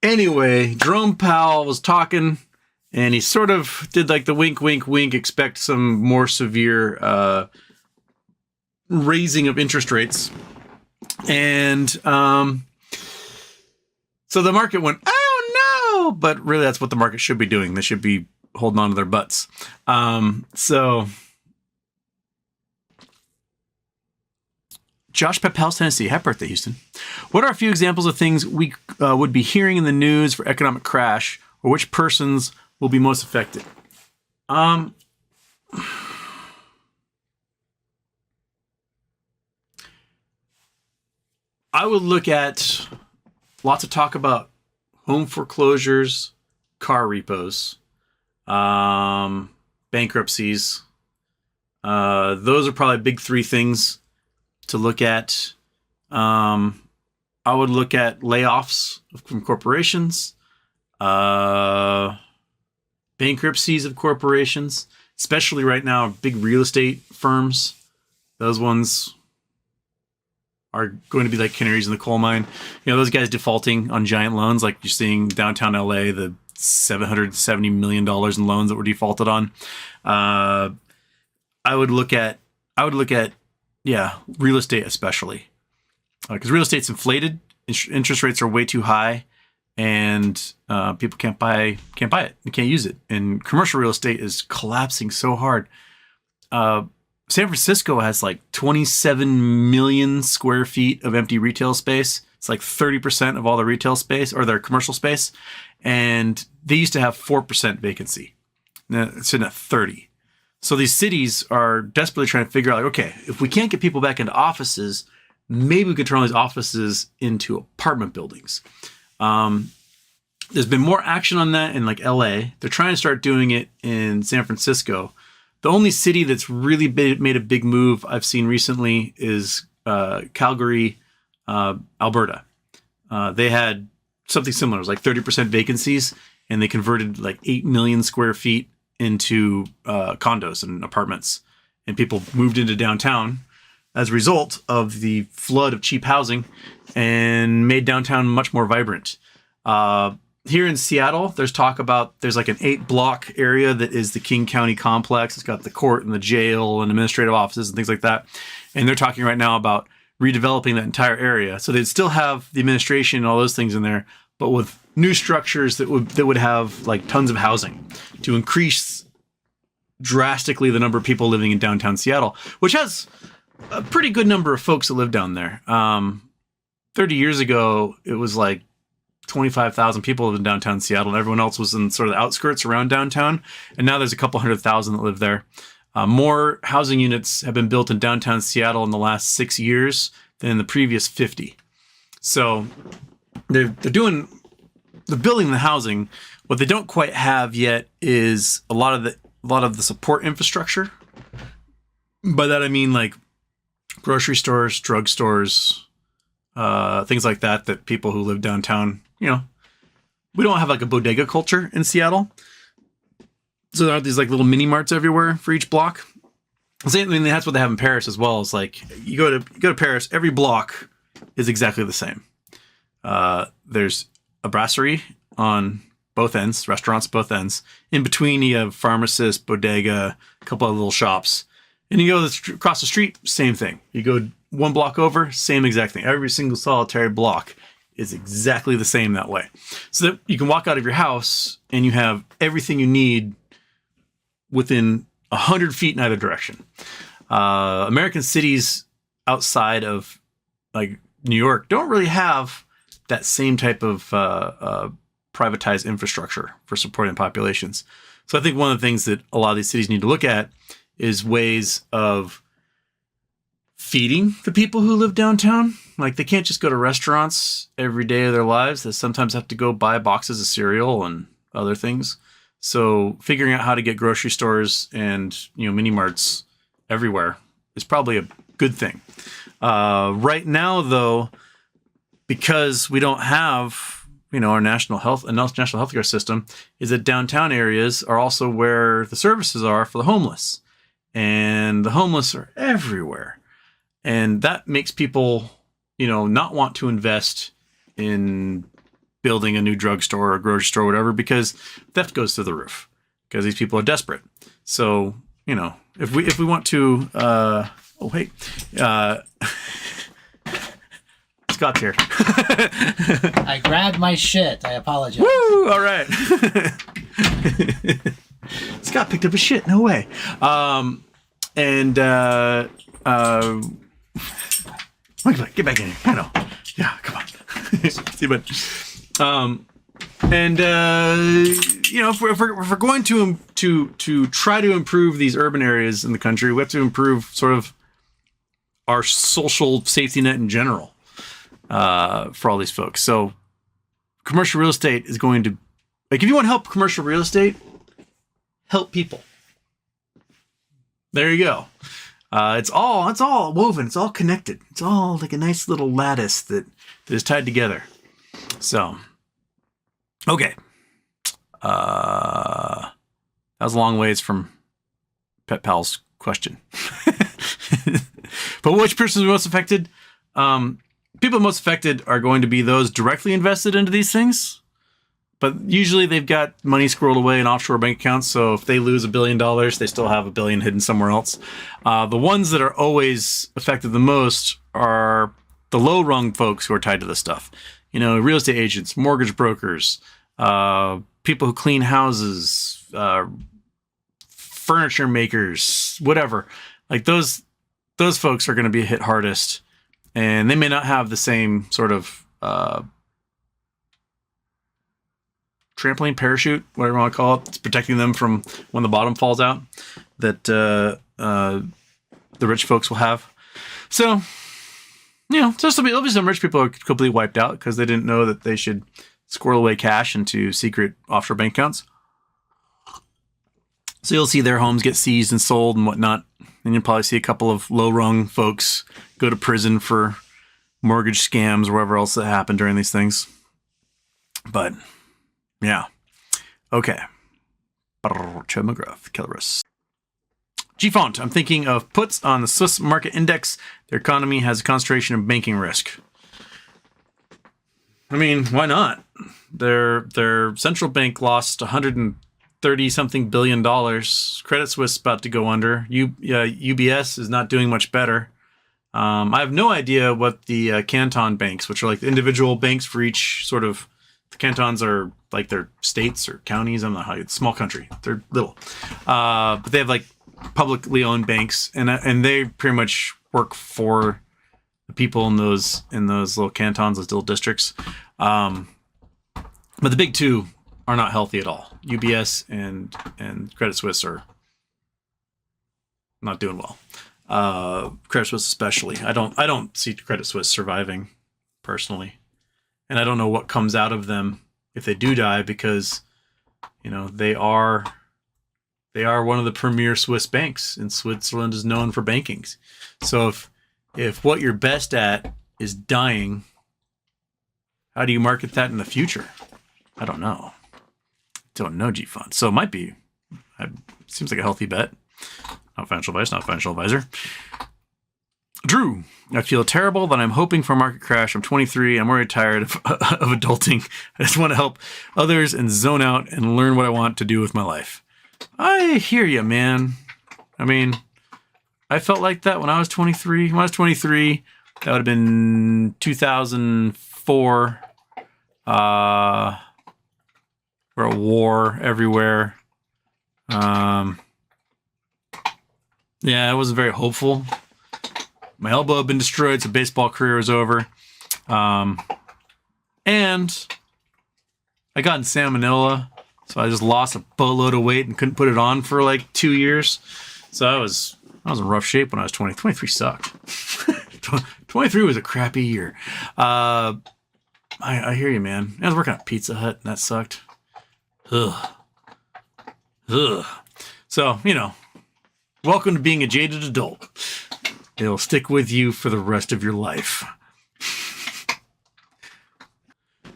Anyway, Jerome Powell was talking, and he sort of did like the wink, wink, wink, expect some more severe raising of interest rates. And so the market went, oh no! But really, that's what the market should be doing. They should be holding on to their butts. So Josh Pepels, Tennessee. Happy birthday, Houston. What are a few examples of things we would be hearing in the news for economic crash, or which persons will be most affected? I would look at lots of talk about home foreclosures, car repos, bankruptcies. Those are probably big three things to look at. I would look at layoffs from corporations, bankruptcies of corporations, especially right now, big real estate firms. Those ones are going to be like canaries in the coal mine. You know, those guys defaulting on giant loans, like you're seeing downtown LA, the $770 million in loans that were defaulted on. I would look at, real estate especially, because real estate's inflated. Interest rates are way too high, and people can't buy it. They can't use it. And commercial real estate is collapsing so hard. San Francisco has like 27 million square feet of empty retail space. It's like 30% of all the retail space or their commercial space. And they used to have 4% vacancy. Now it's in at 30. So these cities are desperately trying to figure out, like, okay, if we can't get people back into offices, maybe we could turn all these offices into apartment buildings. There's been more action on that in like LA. They're trying to start doing it in San Francisco. The only city that's really made a big move I've seen recently is Calgary, Alberta. They had something similar. It was like 30% vacancies, and they converted like 8 million square feet into condos and apartments. And people moved into downtown as a result of the flood of cheap housing and made downtown much more vibrant. Here in Seattle, there's talk about, there's like an 8-block area that is the King County complex. It's got the court and the jail and administrative offices and things like that. And they're talking right now about redeveloping that entire area. So they'd still have the administration and all those things in there, but with new structures that would have like tons of housing to increase drastically the number of people living in downtown Seattle, which has a pretty good number of folks that live down there. 30 years ago, it was like 25,000 people live in downtown Seattle, and everyone else was in sort of the outskirts around downtown. And now there's a couple 100,000 that live there. More housing units have been built in downtown Seattle in the last 6 years than in the previous 50. So they're building the housing. What they don't quite have yet is a lot of the support infrastructure. By that I mean like grocery stores, drugstores, things like that people who live downtown, you know, we don't have like a bodega culture in Seattle. So there aren't these like little mini marts everywhere for each block. I mean, that's what they have in Paris as well. It's like you go to Paris, every block is exactly the same. There's a brasserie on both ends, restaurants both ends. In between, you have pharmacist, bodega, a couple of little shops. And you go across the street, same thing. You go one block over, same exact thing. Every single solitary block is exactly the same that way. So that you can walk out of your house and you have everything you need within 100 feet in either direction. American cities outside of like New York don't really have that same type of privatized infrastructure for supporting populations. So I think one of the things that a lot of these cities need to look at is ways of feeding the people who live downtown. Like they can't just go to restaurants every day of their lives. They sometimes have to go buy boxes of cereal and other things. So figuring out how to get grocery stores and, you know, mini marts everywhere is probably a good thing. Right now, though, because we don't have, you know, our national healthcare system, is that downtown areas are also where the services are for the homeless, and the homeless are everywhere, and that makes people, you know, not want to invest in building a new drugstore or grocery store or whatever, because theft goes through the roof because these people are desperate. So, you know, if we want to, Scott's here. I grabbed my shit. I apologize. Woo! All right. Scott picked up his shit. No way. Get back in here. I know. Yeah, come on. See, but, you know, if we're going to try to improve these urban areas in the country, we have to improve sort of our social safety net in general, for all these folks. So commercial real estate is going to, like, if you want to help commercial real estate, help people. There you go. It's all woven. It's all connected. It's all like a nice little lattice that is tied together. So, okay. That was a long ways from Pet Pal's question. But which person is most affected? People most affected are going to be those directly invested into these things. But usually they've got money squirreled away in offshore bank accounts. So if they lose $1 billion, they still have $1 billion hidden somewhere else. The ones that are always affected the most are the low-rung folks who are tied to this stuff. You know, real estate agents, mortgage brokers, people who clean houses, furniture makers, whatever. Like those folks are going to be hit hardest. And they may not have the same sort of trampoline parachute, whatever you want to call it. It's protecting them from when the bottom falls out that the rich folks will have. So, you know, there'll be some rich people who are completely wiped out because they didn't know that they should squirrel away cash into secret offshore bank accounts. So you'll see their homes get seized and sold and whatnot. And you'll probably see a couple of low-rung folks go to prison for mortgage scams or whatever else that happened during these things. But, yeah. Okay. Chad McGruff, Killerus. G-Font, I'm thinking of puts on the Swiss market index. Their economy has a concentration of banking risk. I mean, why not? Their central bank lost $130-something billion. Credit Suisse is about to go under. UBS is not doing much better. I have no idea what the canton banks, which are like the individual banks for each sort of, the cantons are like their states or counties. I don't know how it's small country. They're little. But they have like publicly owned banks and they pretty much work for the people in those little cantons, those little districts. But the big two are not healthy at all. UBS and Credit Suisse are not doing well. Credit Suisse especially. I don't see Credit Suisse surviving personally. And I don't know what comes out of them if they do die, because, you know, they are one of the premier Swiss banks, and Switzerland is known for bankings. So if what you're best at is dying, how do you market that in the future? I don't know. Don't know, G-Fund. So it might be. Seems like a healthy bet. Not financial advice, not financial advisor. Drew, I feel terrible that I'm hoping for a market crash. I'm 23. I'm already tired of adulting. I just want to help others and zone out and learn what I want to do with my life. I hear you, man. I mean, I felt like that when I was 23. When I was 23, that would have been 2004. We're a war everywhere. Yeah, I wasn't very hopeful. My elbow had been destroyed, so baseball career was over. And I got in salmonella, so I just lost a boatload of weight and couldn't put it on for like 2 years. So I was in rough shape when I was 20. 23 sucked. 23 was a crappy year. I hear you, man. I was working at Pizza Hut, and that sucked. Ugh. So, you know, welcome to being a jaded adult. It'll stick with you for the rest of your life.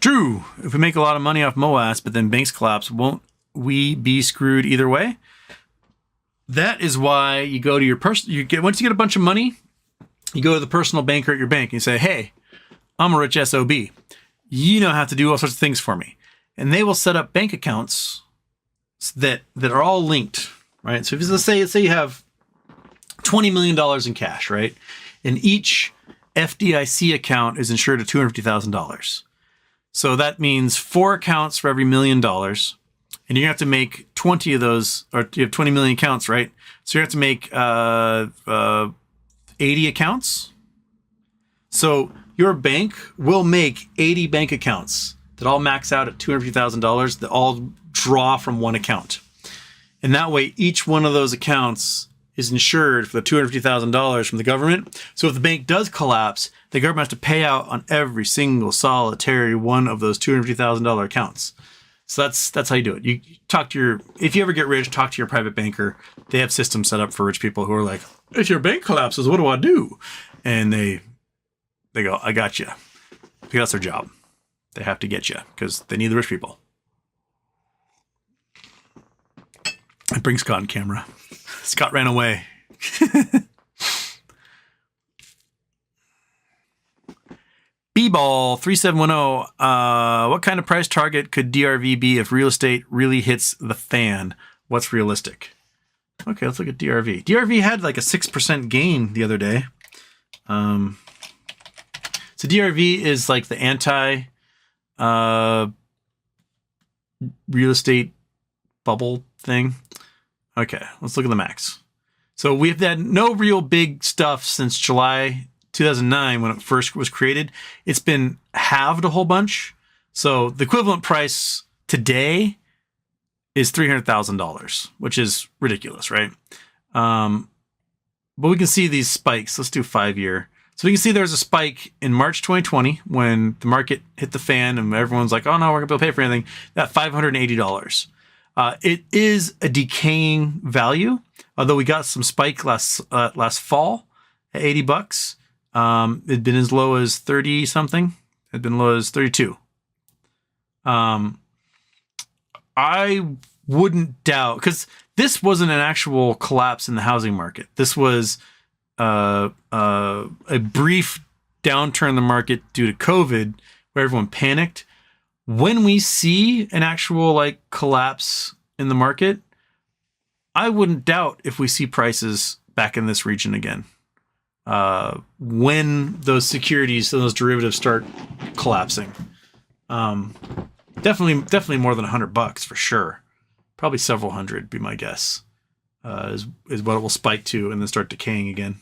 True. If we make a lot of money off MOAS, but then banks collapse, won't we be screwed either way? That is why you go to your once you get a bunch of money, you go to the personal banker at your bank and you say, hey, I'm a rich SOB. you know, have to do all sorts of things for me. And they will set up bank accounts that are all linked, right? So if let's say you have $20 million in cash, right? And each FDIC account is insured at $250,000. So that means 4 accounts for every $1 million. And you have to make 20 of those, or you have 20 million accounts, right? So you have to make 80 accounts. So your bank will make 80 bank accounts that all max out at $250,000 that all draw from one account. And that way, each one of those accounts is insured for the $250,000 from the government. So if the bank does collapse, the government has to pay out on every single solitary one of those $250,000 accounts. So that's how you do it. You talk to if you ever get rich, talk to your private banker. They have systems set up for rich people who are like, if your bank collapses, what do I do? And they go, I got you. Because that's their job. They have to get you because they need the rich people. I bring Scott on camera. Scott ran away. B-Ball 3710. What kind of price target could DRV be if real estate really hits the fan? What's realistic? Okay, let's look at DRV. DRV had like a 6% gain the other day. So DRV is like the anti real estate bubble thing. Okay, let's look at the max. So we've had no real big stuff since July 2009 when it first was created. It's been halved a whole bunch. So the equivalent price today is $300,000, which is ridiculous, right? But we can see these spikes. Let's do 5-year. So we can see there's a spike in March 2020 when the market hit the fan and everyone's like, oh no, we're going to be able to pay for anything. That $580. It is a decaying value, although we got some spike last fall at $80. It'd been as low as 30 something. It'd been low as 32. I wouldn't doubt, because this wasn't an actual collapse in the housing market. This was a brief downturn in the market due to COVID, where everyone panicked. When we see an actual like collapse in the market, I wouldn't doubt if we see prices back in this region again. When those securities and those derivatives start collapsing, definitely more than $100 for sure. Probably several hundred, be my guess, is what it will spike to and then start decaying again.